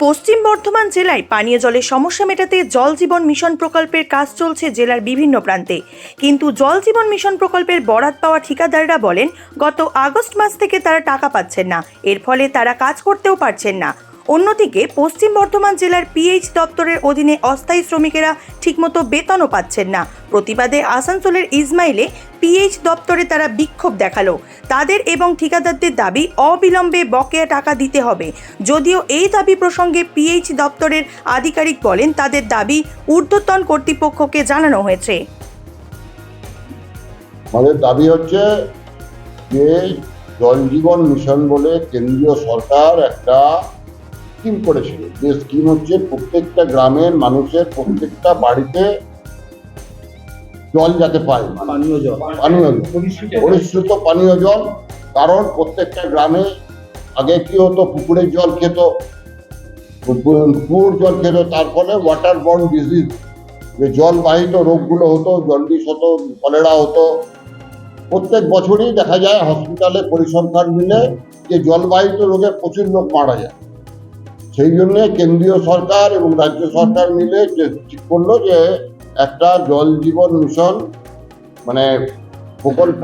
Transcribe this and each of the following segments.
পশ্চিম বর্ধমান জেলায় পানীয় জলের সমস্যা মেটাতে জল জীবন মিশন প্রকল্পের কাজ চলছে জেলার বিভিন্ন প্রান্তে। কিন্তু জল জীবন মিশন প্রকল্পের বরাত পাওয়া ঠিকাদাররা বলেন গত আগস্ট মাস থেকে তারা টাকা পাচ্ছেন না, এর ফলে তারা কাজ করতেও পারছেন না। অন্যদিকে পশ্চিম বর্ধমান জেলার পিএইচ দপ্তরের অধীনে অস্থায়ী শ্রমিকেরা ঠিকমতো বেতনও পাচ্ছেন না। প্রতিবাদে আসানসোলের ইসমাইলে পিএইচ দপ্তরে তারা বিক্ষোভ দেখালো। তাদের এবং ঠিকাদারদের দাবি অবিলম্বে বকেয়া টাকা দিতে হবে। যদিও এই দাবি প্রসঙ্গে পিএইচ দপ্তরের আধিকারিক বলেন তাদের দাবি ঊর্ধ্বতন কর্তৃপক্ষকে জানানো হয়েছে। আমাদের দাবি হচ্ছে যে জল জীবন মিশন বলে কেন্দ্রীয় সরকার একটা স্কিম করেছিল, যে স্কিম হচ্ছে প্রত্যেকটা গ্রামের মানুষের প্রত্যেকটা বাড়িতে জল যাতে পায়, পানীয় জল, পরিশ্রুত পানীয় জল। কারণ প্রত্যেকটা গ্রামে আগে কি হতো, পুকুরের জল খেত, পুকুর জল খেত, তার ফলে ওয়াটার বর্ন ডিজিজ, যে জলবাহিত রোগগুলো হতো, জন্ডিস হতো, কলেরা হতো। প্রত্যেক বছরই দেখা যায় হসপিটালে পরিসংখ্যান মিলে যে জলবাহিত রোগে প্রচুর লোক মারা যায়। সেই জন্য কেন্দ্রীয় সরকার এবং রাজ্য সরকার মিলে ঠিক করলো যে একটা জল জীবন মিশন মানে প্রকল্প,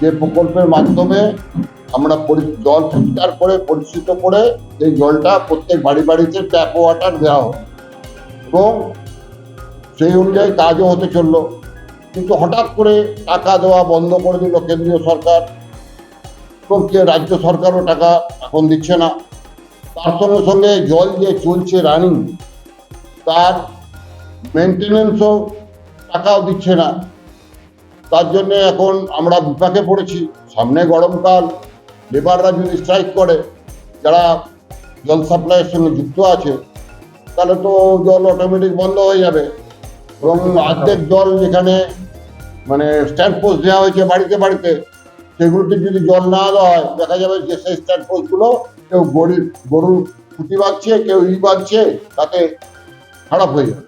যে প্রকল্পের মাধ্যমে আমরা জল ফিল্টার করে পরিষ্কৃত করে এই জলটা প্রত্যেক বাড়ি বাড়িতে ট্যাপ ওয়াটার দেওয়া হবে এবং সেই অনুযায়ী কাজও হতে চললো। কিন্তু হঠাৎ করে টাকা দেওয়া বন্ধ করে দিল কেন্দ্রীয় সরকার এবং রাজ্য সরকারও টাকা এখন দিচ্ছে না। তার সঙ্গে সঙ্গে জল যে চলছে রানিং, তার মেনটেনেন্সও টাকাও দিচ্ছে না। তার জন্য এখন আমরা বিপাকে পড়েছি। সামনে গরমকাল, লেবাররা যদি স্ট্রাইক করে, যারা জল সাপ্লাইয়ের সঙ্গে যুক্ত আছে, তাহলে তো জল অটোমেটিক বন্ধ হয়ে যাবে এবং অর্ধেক জল যেখানে মানে স্ট্যান্ড পোস্ট দেওয়া হয়েছে বাড়িতে বাড়িতে, সেগুলোতে যদি জল না দেওয়া হয়, দেখা যাবে যে সেই স্ট্যান্ড পোস্টগুলো কেউ গরুর খুঁটি বাঁধছে, কেউ বাঁধছে, তাতে খারাপ হয়ে যাবে।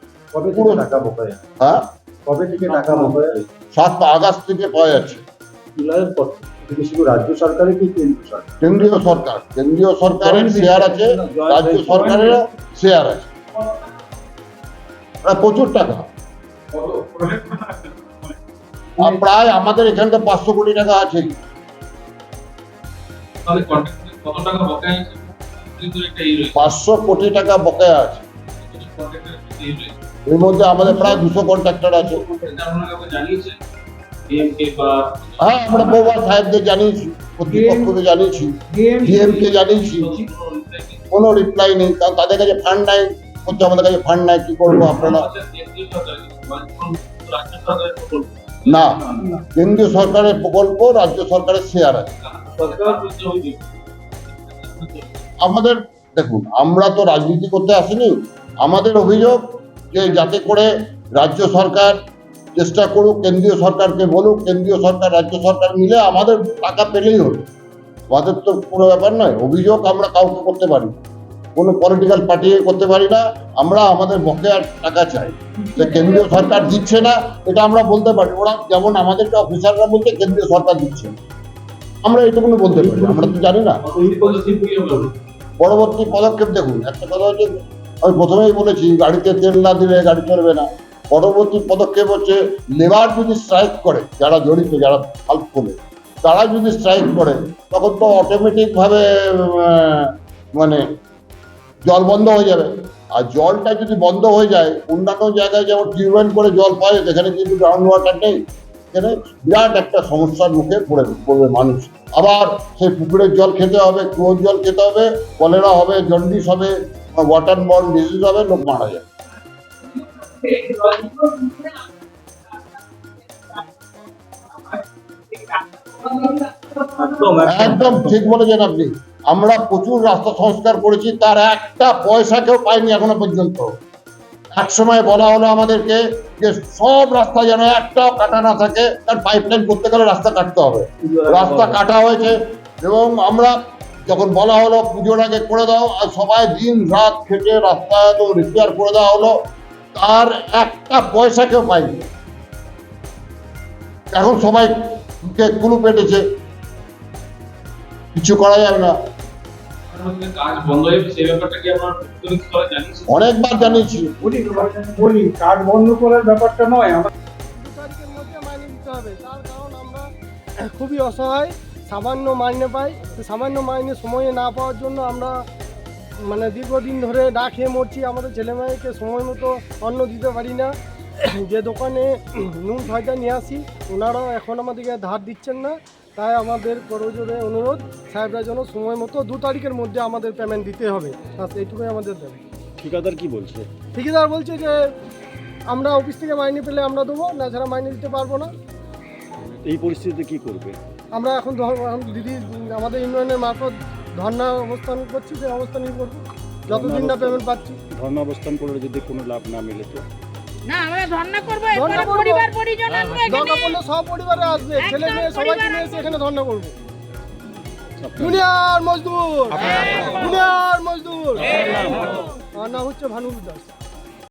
হ্যাঁ, কবে থেকে টাকা 7 আগস্ট থেকে পাওয়া যাচ্ছে। শুধু রাজ্য সরকারের কি কেন্দ্রীয় সরকার, কেন্দ্রীয় সরকারের শেয়ার আছে, রাজ্য সরকারের শেয়ার আছে, প্রচুর টাকা। প্রায় আমাদের এখানে 500 কোটি টাকা আছে। 500 কোটি টাকা বকেয়া আছে। এর মধ্যে আমাদের প্রায় 200 কন্ট্রাক্টর আছে। হ্যাঁ, আমরা বহুবার সাহেবদের জানিয়েছি, কর্তৃপক্ষকে জানিয়েছি, ডিএম কে জানিয়েছি, কোনো রিপ্লাই নেই। কারণ তাদের কাছে ফান্ড নাই, বলছে আমাদের কাছে ফান্ড নাই, কি করবো আপনারা? না, কেন্দ্রীয় সরকারের প্রকল্প, রাজ্য সরকারের শেয়ার আছে। আমাদের দেখুন, আমরা তো রাজনীতি করতে আসিনি। আমাদের অভিযোগ যে যাতে করে রাজ্য সরকার চেষ্টা করুক, কেন্দ্রীয় সরকারকে বলুক, কেন্দ্রীয় সরকার রাজ্য সরকার মিলে আমাদের টাকা পেলেই হলো। আমাদের তো কোনো ব্যাপার নয়। অভিযোগ আমরা কাউকে করতে পারি, কোনো পলিটিক্যাল পার্টি করতে পারি না। আমরা আমাদের বকেয়ার টাকা চাই, যে কেন্দ্রীয় সরকার দিচ্ছে না এটা আমরা বলতে পারি। ওরা যেমন আমাদেরকে অফিসাররা বলছে কেন্দ্রীয় সরকার দিচ্ছে, আমরা এইটুকু বলতে পারি, আমরা তো জানি না। পরবর্তী পদক্ষেপ দেখুন, একটা কথা হচ্ছে, আমি প্রথমেই বলেছি গাড়িতে তেল না দিলে গাড়ি চলবে না। পরবর্তী পদক্ষেপ হচ্ছে লেবার যদি স্ট্রাইক করে, যারা জড়িত, যারা হেল্প করে, তারা যদি স্ট্রাইক করে, তখন তো অটোমেটিক ভাবে মানে জল বন্ধ হয়ে যাবে। আর জলটা যদি বন্ধ হয়ে যায়, অন্যান্য জায়গায় যেমন টিউবওয়েল করে জল পায়, সেখানে কিন্তু গ্রাউন্ড ওয়াটার নেই, সেখানে বিরাট একটা সমস্যার মুখে পড়বে মানুষ। আবার সেই পুকুরের জল খেতে হবে, কুয়োর জল খেতে হবে, কলেরা হবে, জন্ডিস হবে, ওয়াটার বর্ন ডিজিজ হবে, লোক মারা যাবে। একদম ঠিক বলেছেন আপনি। আমরা প্রচুর রাস্তা সংস্কার করেছি, তার একটা পয়সা কেউ পাইনি এখনো পর্যন্ত। এক সময় বলা হলো আমাদেরকে যে সব রাস্তা যেন একটাও কাটা না থাকে, তার পাইপলাইন করতে গেলে রাস্তা কাটতে হবে। রাস্তা কাটা হয়েছে এবং আমরা যখন বলা হলো পুজোর আগে করে দাও, আর সবাই দিন রাত খেটে রাস্তা একদম রিপেয়ার করে দেওয়া হলো, তার একটা পয়সা কেউ পাইনি। এখন সবাই কুলু পেটেছে, কিছু করা যাবে না। কাজ বন্ধ হয়ে যাবে সেই ব্যাপারটা কি আমরা প্রত্যেক স্তরে জানিয়েছি? অনেকবার জানিয়েছি। বলি কাজ বন্ধ করার ব্যাপারটা নয়, আমরা 2 তারিখের মধ্যে মাইনে দিতে হবে। তার কারণ আমরা খুবই অসহায়, সামান্য মাইনে পাই। তো সামান্য মাইনে সময়ে না পাওয়ার জন্য আমরা মানে দীর্ঘদিন ধরে না খেয়ে মরছি। আমাদের ছেলেমেয়েকে সময় মতো অন্ন দিতে পারি না। যে দোকানে নুন ছয়টা নিয়ে আসি ওনারাও এখন আমাদেরকে ধার দিচ্ছেন না। তাই আমাদের করজোরে অনুরোধ, সাহেবরা যেন সময় মতো 2 তারিখের মধ্যে আমাদের পেমেন্ট দিতে হবে। বাস এইটুকুই আমাদের দাবি। ঠিকাদার কি বলছে? ঠিকাদার বলছে যে আমরা অফিস থেকে মাইনে পেলে আমরা দেবো, না ছাড়া মাইনে দিতে পারবো না। এই পরিস্থিতিতে কি করবে? আমরা এখন দিদি আমাদের ইউনিয়নের মারফত ধর্ণা অবস্থান করছি, সেই অবস্থানই করবো যতদিন না পেমেন্ট পাচ্ছি। ধর্ণা অবস্থান করলে যদি কোনো লাভ না মিলে তো না আমরা ধর্ণা করবো, ধর্ণা এরপরে করবো। পরিবার পরিজন আসবে এখানে। দরকার পড়লে সব পরিবারে আসবে, একদম ছেলে মেয়ে সবাইকে পরিবার নিয়ে এসে আসবে। এখানে ধর্ণা করবো। আপনার দুনিয়ার মজদুর, দুনিয়ার মজদুর। আমার নাম হচ্ছে ভানুল দাস।